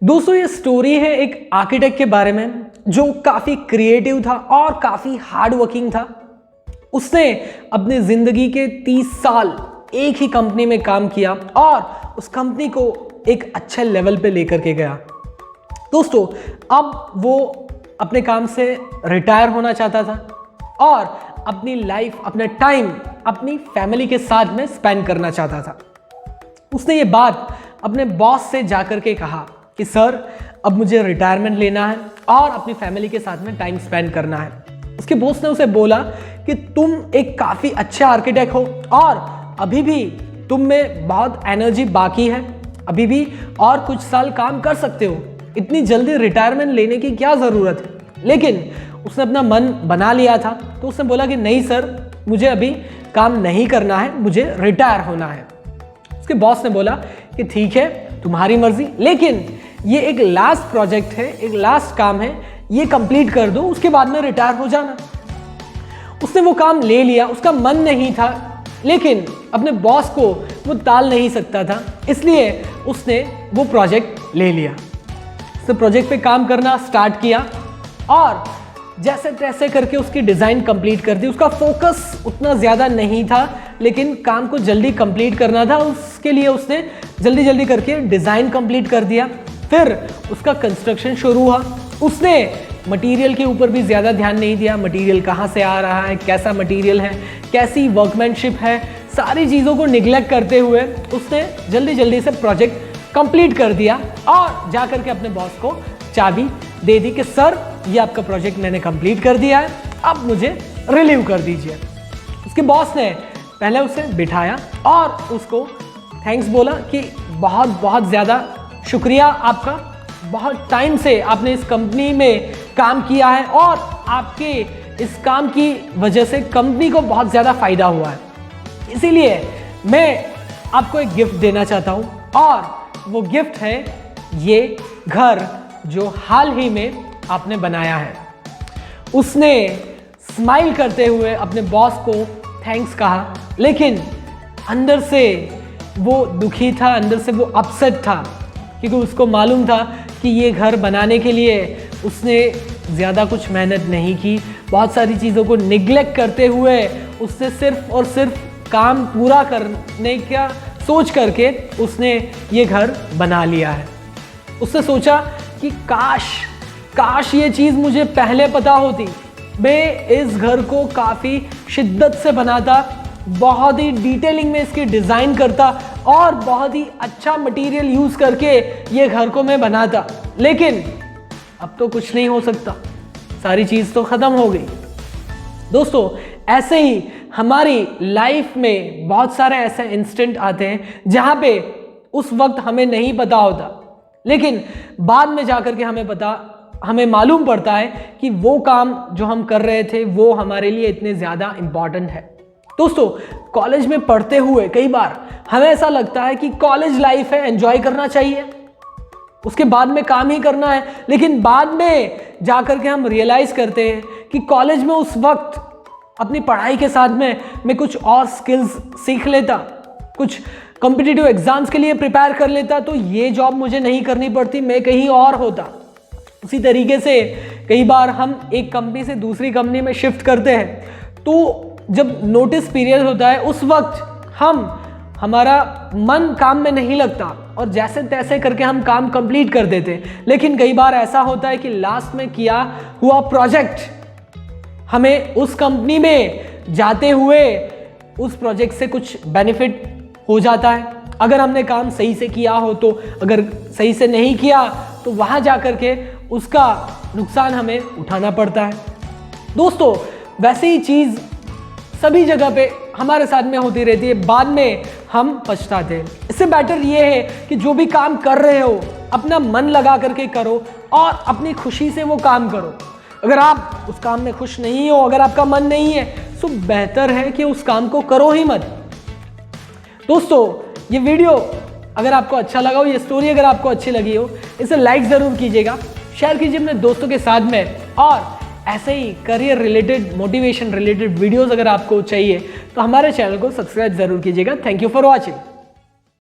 दोस्तों ये स्टोरी है एक आर्किटेक्ट के बारे में जो काफ़ी क्रिएटिव था और काफ़ी हार्ड वर्किंग था। उसने अपनी ज़िंदगी के 30 साल एक ही कंपनी में काम किया और उस कंपनी को एक अच्छे लेवल पे लेकर के गया। दोस्तों अब वो अपने काम से रिटायर होना चाहता था और अपनी लाइफ, अपना टाइम अपनी फैमिली के साथ में स्पेंड करना चाहता था। उसने ये बात अपने बॉस से जाकर के कहा कि सर अब मुझे रिटायरमेंट लेना है और अपनी फैमिली के साथ में टाइम स्पेंड करना है। उसके बॉस ने उसे बोला कि तुम एक काफ़ी अच्छे आर्किटेक्ट हो और अभी भी तुम में बहुत एनर्जी बाकी है, अभी भी और कुछ साल काम कर सकते हो, इतनी जल्दी रिटायरमेंट लेने की क्या ज़रूरत है। लेकिन उसने अपना मन बना लिया था तो उसने बोला कि नहीं सर, मुझे अभी काम नहीं करना है, मुझे रिटायर होना है। उसके बॉस ने बोला कि ठीक है, तुम्हारी मर्जी, लेकिन ये एक लास्ट प्रोजेक्ट है, एक लास्ट काम है, ये कंप्लीट कर दो, उसके बाद में रिटायर हो जाना। उसने वो काम ले लिया। उसका मन नहीं था लेकिन अपने बॉस को वो टाल नहीं सकता था, इसलिए उसने वो प्रोजेक्ट ले लिया। उसने प्रोजेक्ट पे काम करना स्टार्ट किया और जैसे तैसे करके उसकी डिज़ाइन कंप्लीट कर दी। उसका फोकस उतना ज़्यादा नहीं था लेकिन काम को जल्दी कंप्लीट करना था, उसके लिए उसने जल्दी जल्दी करके डिज़ाइन कंप्लीट कर दिया। फिर उसका कंस्ट्रक्शन शुरू हुआ। उसने मटेरियल के ऊपर भी ज़्यादा ध्यान नहीं दिया, मटेरियल कहाँ से आ रहा है, कैसा मटेरियल है, कैसी वर्कमैनशिप है, सारी चीज़ों को निगलेक्ट करते हुए उसने जल्दी जल्दी से प्रोजेक्ट कंप्लीट कर दिया और जा कर के अपने बॉस को चाबी दे दी कि सर ये आपका प्रोजेक्ट मैंने कंप्लीट कर दिया है, अब मुझे रिलीव कर दीजिए। उसके बॉस ने पहले उसे बिठाया और उसको थैंक्स बोला कि बहुत बहुत ज़्यादा शुक्रिया आपका, बहुत टाइम से आपने इस कंपनी में काम किया है और आपके इस काम की वजह से कंपनी को बहुत ज़्यादा फ़ायदा हुआ है, इसीलिए मैं आपको एक गिफ्ट देना चाहता हूँ और वो गिफ्ट है ये घर जो हाल ही में आपने बनाया है। उसने स्माइल करते हुए अपने बॉस को थैंक्स कहा, लेकिन अंदर से वो दुखी था, अंदर से वो अपसेट था क्योंकि उसको मालूम था कि ये घर बनाने के लिए उसने ज़्यादा कुछ मेहनत नहीं की। बहुत सारी चीज़ों को निगलेक्ट करते हुए उसने सिर्फ और सिर्फ काम पूरा करने का सोच करके उसने ये घर बना लिया है। उसने सोचा कि काश ये चीज़ मुझे पहले पता होती, मैं इस घर को काफ़ी शिद्दत से बनाता, बहुत ही डिटेलिंग में इसकी डिज़ाइन करता और बहुत ही अच्छा मटेरियल यूज़ करके ये घर को मैं बनाता। लेकिन अब तो कुछ नहीं हो सकता, सारी चीज़ तो ख़त्म हो गई। दोस्तों ऐसे ही हमारी लाइफ में बहुत सारे ऐसे इंस्टेंट आते हैं जहाँ पे उस वक्त हमें नहीं पता होता, लेकिन बाद में जाकर के हमें मालूम पड़ता है कि वो काम जो हम कर रहे थे वो हमारे लिए इतने ज़्यादा इम्पॉर्टेंट है। दोस्तों कॉलेज में पढ़ते हुए कई बार हमें ऐसा लगता है कि कॉलेज लाइफ है, एंजॉय करना चाहिए, उसके बाद में काम ही करना है, लेकिन बाद में जाकर के हम रियलाइज़ करते हैं कि कॉलेज में उस वक्त अपनी पढ़ाई के साथ में मैं कुछ और स्किल्स सीख लेता, कुछ कॉम्पिटिटिव एग्जाम्स के लिए प्रिपेयर कर लेता, तो ये जॉब मुझे नहीं करनी पड़ती, मैं कहीं और होता। उसी तरीके से कई बार हम एक कंपनी से दूसरी कंपनी में शिफ्ट करते हैं तो जब नोटिस पीरियड होता है उस वक्त हमारा मन काम में नहीं लगता और जैसे तैसे करके हम काम कंप्लीट कर देते हैं। लेकिन कई बार ऐसा होता है कि लास्ट में किया हुआ प्रोजेक्ट हमें उस कंपनी में जाते हुए उस प्रोजेक्ट से कुछ बेनिफिट हो जाता है, अगर हमने काम सही से किया हो तो। अगर सही से नहीं किया तो वहाँ जा कर के उसका नुकसान हमें उठाना पड़ता है। दोस्तों वैसे ही चीज़ सभी जगह पे हमारे साथ में होती रहती है, बाद में हम पछताते हैं। इससे बेटर ये है कि जो भी काम कर रहे हो अपना मन लगा करके करो और अपनी खुशी से वो काम करो। अगर आप उस काम में खुश नहीं हो, अगर आपका मन नहीं है, तो बेहतर है कि उस काम को करो ही मत। दोस्तों ये वीडियो अगर आपको अच्छा लगा हो, ये स्टोरी अगर आपको अच्छी लगी हो, इसे लाइक ज़रूर कीजिएगा, शेयर कीजिए अपने दोस्तों के साथ में, और ऐसे ही career related, motivation related videos अगर आपको चाहिए तो हमारे चैनल को सब्सक्राइब ज़रूर कीजिएगा। Thank you for watching.